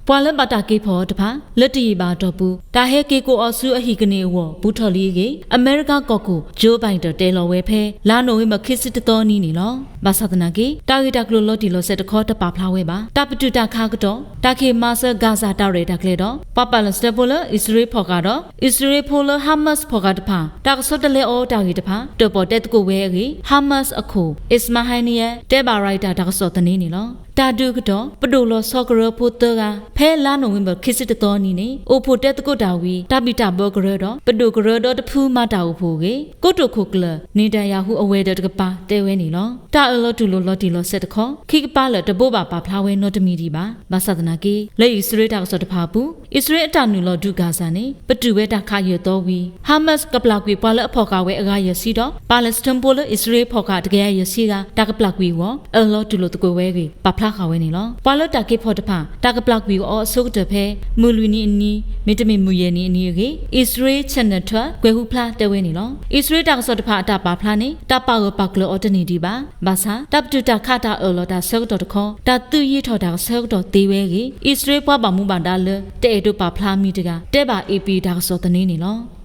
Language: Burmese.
ပွာလဘတာကေဖောတဖာလက်တီပါတော့ဘူးဒါဟဲကေကိုအော်ဆူအဟီကနေဝဘူးထော်လီကေအမေရိကကော့ကိုဂျိုးဘိုင်တာတဲလော်ဝဲဖဲလာနိုဝဲမခစ်စစ်တော်နီနီလောဘာသာတနာကေတာဂီတာကလိုလော်တီလော်ဆက်တခေါ်တပါဖလာဝဲပါတပတူတာခါကတော့တာခေမာဆာဂါဇာတာရဲတာကလေတော့ပပလစတပိုလအစ္စရေးဖော်ကတော့အစ္စရေးဖိုလဟာမတ်ဖော်ကတဖာတာကဆော့တလေအော်တာဂီတဖာတော့ပေါ်တက်တကိုဝဲကေဟာမတ်အခုအစ္စမာဟိုင်နီယတဲဘာရိုက်တာတာကဆော့တနေနီလောတာဒုကတော့ပဒိုလောဆော့ကရဖိုတာကဖဲလာနိုဝင်ဘာခစ်စစ်တော်နီနေအိုဖိုတက်တကိုတာဝီတပိတာဘောကရတော့ပဒိုကရတော့တဖူးမတာဝဖိုကေကိုတိုခိုကလနေတန်ယာဟုအဝဲတကပါတဲဝဲနီလောတာအလောတူလိုလော်တီလော်ဆက်တခေါခိကပါလတဘိုးပါပါဖလာဝဲနော့တမီဒီပါဘာသာဒနာကေလက်ယူစရေးတာဆော့တဖာဘူးအစ္စရေးအတာနူလော်ဒုဂါဇာနေပတူဝဲတာခါရတော်ဝီဟာမတ်ကပလာကွေပွာလအဖော်ကဝဲအဂါရစီတော့ပါလက်စတန်ပိုလအစ္စရေးဖော်ကတကယ်ရစီကတာကပလာကွေဝအလောတူလိုတကွဲဝဲကေပါဖလာခါဝဲနီလောပွာလတာကေဖော်တဖာတာကပလာကွေအောအဆုတ်တဖဲမူလူနီအနီမီတမီမူယေနီအနီကေအစ္စရေးချန်နထွတ်ကွဲဟုဖလာတဲဝဲနီလောအစ္စရေးတာဆော့တဖာအတာပါဖလာနေတာပါကပါကလောအော်တနီဒီပါဘာသာတပ်တူတာခတာအော်လော်တာဆော့တော်တခေါတာသူရီထော်တာဆော့တော်တေးဝဲကေအစ္စရေးပွားပါမှုပါဒါလတဲတို့ပါဖလာမီတကတဲပါအေပီတာဆော့တနေနီလော